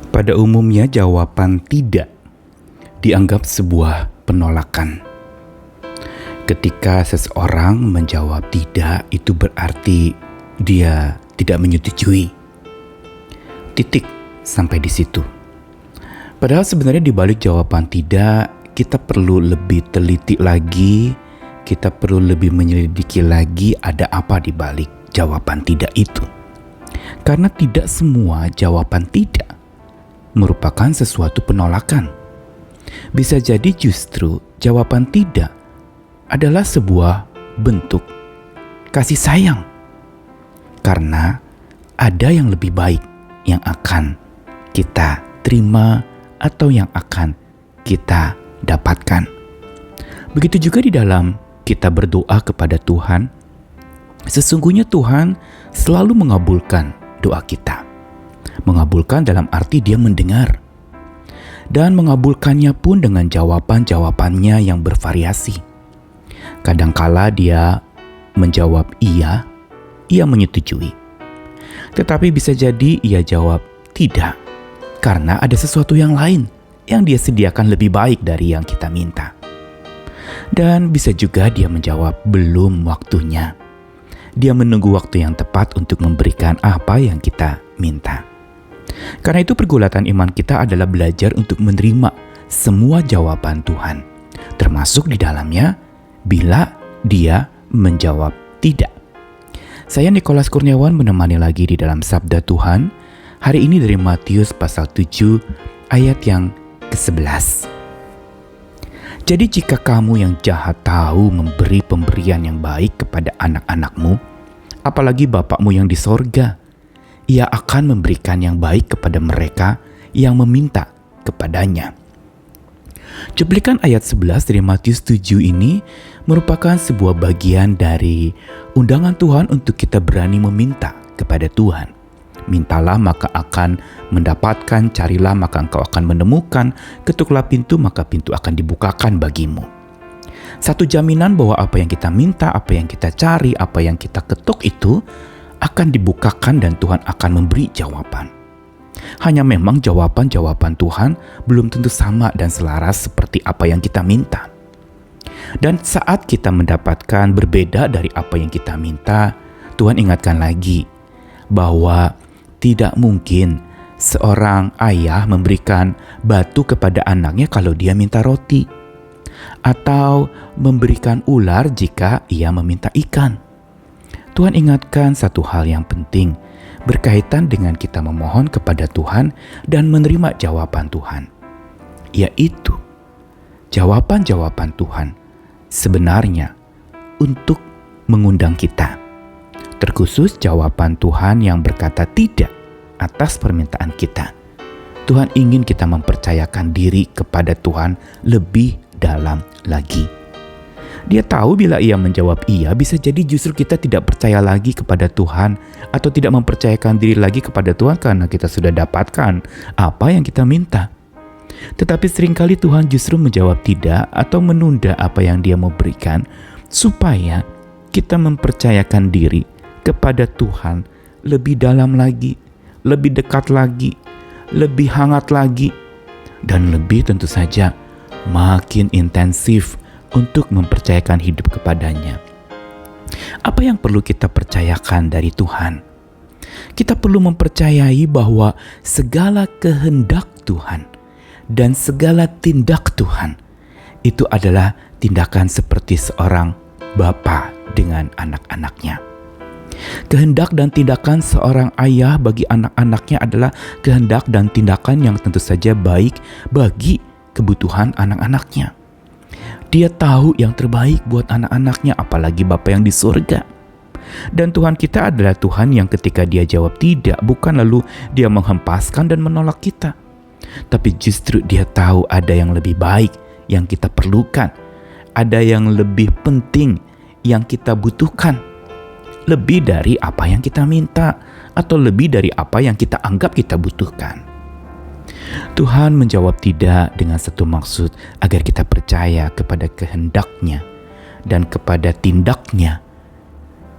Pada umumnya jawaban tidak dianggap sebuah penolakan. Ketika seseorang menjawab tidak, itu berarti dia tidak menyetujui. Titik, sampai di situ. Padahal sebenarnya di balik jawaban tidak, kita perlu lebih teliti lagi, kita perlu lebih menyelidiki lagi ada apa di balik jawaban tidak itu. Karena tidak semua jawaban tidak merupakan sesuatu penolakan. Bisa jadi justru jawaban tidak adalah sebuah bentuk kasih sayang. Karena ada yang lebih baik yang akan kita terima atau yang akan kita dapatkan. Begitu juga di dalam kita berdoa kepada Tuhan, sesungguhnya Tuhan selalu mengabulkan doa kita. Mengabulkan dalam arti dia mendengar. Dan mengabulkannya pun dengan jawaban-jawabannya yang bervariasi. Kadangkala dia menjawab iya, ia menyetujui. Tetapi bisa jadi ia jawab tidak, karena ada sesuatu yang lain yang dia sediakan lebih baik dari yang kita minta. Dan bisa juga dia menjawab belum waktunya. Dia menunggu waktu yang tepat untuk memberikan apa yang kita minta. Karena itu pergulatan iman kita adalah belajar untuk menerima semua jawaban Tuhan, termasuk di dalamnya bila dia menjawab tidak. Saya Nikolas Kurniawan menemani lagi di dalam Sabda Tuhan, hari ini dari Matius pasal 7 ayat yang ke-11. Jadi jika kamu yang jahat tahu memberi pemberian yang baik kepada anak-anakmu, apalagi Bapakmu yang di sorga, Ia akan memberikan yang baik kepada mereka yang meminta kepadanya. Cuplikan ayat 11 dari Matius 7 ini merupakan sebuah bagian dari undangan Tuhan untuk kita berani meminta kepada Tuhan. Mintalah maka akan mendapatkan, carilah maka engkau akan menemukan, ketuklah pintu maka pintu akan dibukakan bagimu. Satu jaminan bahwa apa yang kita minta, apa yang kita cari, apa yang kita ketuk itu akan dibukakan dan Tuhan akan memberi jawaban. Hanya memang jawaban-jawaban Tuhan belum tentu sama dan selaras seperti apa yang kita minta. Dan saat kita mendapatkan berbeda dari apa yang kita minta, Tuhan ingatkan lagi bahwa tidak mungkin seorang ayah memberikan batu kepada anaknya kalau dia minta roti, atau memberikan ular jika ia meminta ikan. Tuhan ingatkan satu hal yang penting berkaitan dengan kita memohon kepada Tuhan dan menerima jawaban Tuhan, yaitu jawaban-jawaban Tuhan sebenarnya untuk mengundang kita. Terkhusus jawaban Tuhan yang berkata tidak atas permintaan kita. Tuhan ingin kita mempercayakan diri kepada Tuhan lebih dalam lagi. Dia tahu bila ia menjawab iya, bisa jadi justru kita tidak percaya lagi kepada Tuhan atau tidak mempercayakan diri lagi kepada Tuhan karena kita sudah dapatkan apa yang kita minta. Tetapi seringkali Tuhan justru menjawab tidak atau menunda apa yang Dia mau berikan supaya kita mempercayakan diri kepada Tuhan lebih dalam lagi, lebih dekat lagi, lebih hangat lagi, dan lebih tentu saja makin intensif untuk mempercayakan hidup kepadanya. Apa yang perlu kita percayakan dari Tuhan? Kita perlu mempercayai bahwa segala kehendak Tuhan dan segala tindak Tuhan itu adalah tindakan seperti seorang bapa dengan anak-anaknya. Kehendak dan tindakan seorang ayah bagi anak-anaknya adalah kehendak dan tindakan yang tentu saja baik bagi kebutuhan anak-anaknya. Dia tahu yang terbaik buat anak-anaknya, apalagi Bapa yang di surga. Dan Tuhan kita adalah Tuhan yang ketika Dia jawab tidak, bukan lalu Dia menghempaskan dan menolak kita. Tapi justru Dia tahu ada yang lebih baik yang kita perlukan. Ada yang lebih penting yang kita butuhkan. Lebih dari apa yang kita minta, atau lebih dari apa yang kita anggap kita butuhkan. Tuhan menjawab tidak dengan satu maksud agar kita percaya kepada kehendak-Nya dan kepada tindak-Nya.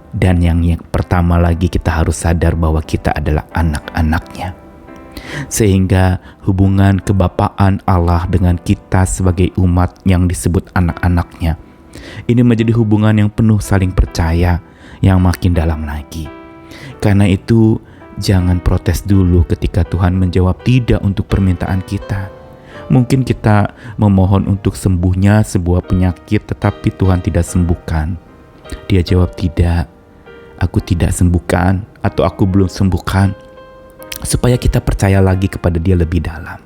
Dan yang pertama lagi kita harus sadar bahwa kita adalah anak-anak-Nya. Sehingga hubungan kebapaan Allah dengan kita sebagai umat yang disebut anak-anaknya, ini menjadi hubungan yang penuh saling percaya, yang makin dalam lagi. Karena itu, jangan protes dulu ketika Tuhan menjawab tidak untuk permintaan kita. Mungkin kita memohon untuk sembuhnya sebuah penyakit, tetapi Tuhan tidak sembuhkan. Dia jawab tidak, aku tidak sembuhkan, atau aku belum sembuhkan, supaya kita percaya lagi kepada Dia lebih dalam.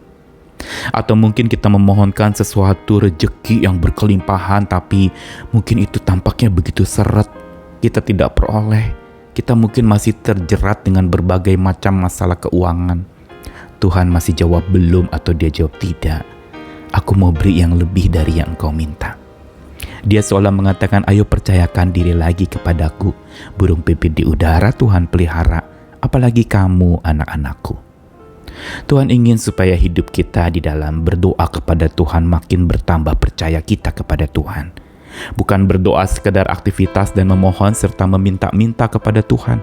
Atau mungkin kita memohonkan sesuatu rezeki yang berkelimpahan, tapi mungkin itu tampaknya begitu seret, kita tidak peroleh. Kita mungkin masih terjerat dengan berbagai macam masalah keuangan. Tuhan masih jawab belum, atau Dia jawab tidak. Aku mau beri yang lebih dari yang engkau minta. Dia seolah mengatakan, ayo percayakan diri lagi kepadaku. Burung pipit di udara Tuhan pelihara, apalagi kamu anak-anakku. Tuhan ingin supaya hidup kita di dalam berdoa kepada Tuhan makin bertambah percaya kita kepada Tuhan. Bukan berdoa sekedar aktivitas dan memohon serta meminta-minta kepada Tuhan.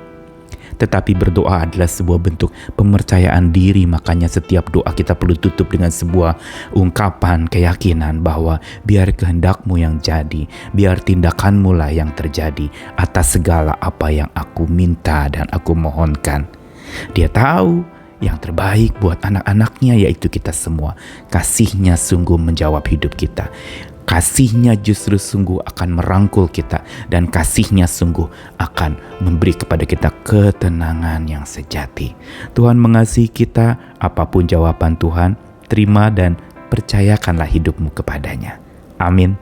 Tetapi berdoa adalah sebuah bentuk pemercayaan diri. Makanya setiap doa kita perlu tutup dengan sebuah ungkapan keyakinan bahwa biar kehendak-Mu yang jadi, biar tindakan-Mu lah yang terjadi atas segala apa yang aku minta dan aku mohonkan. Dia tahu yang terbaik buat anak-anaknya, yaitu kita semua. Kasih-Nya sungguh menjawab hidup kita. Kasih-Nya justru sungguh akan merangkul kita, dan kasih-Nya sungguh akan memberi kepada kita ketenangan yang sejati. Tuhan mengasihi kita, apapun jawaban Tuhan, terima dan percayakanlah hidupmu kepadanya. Amin.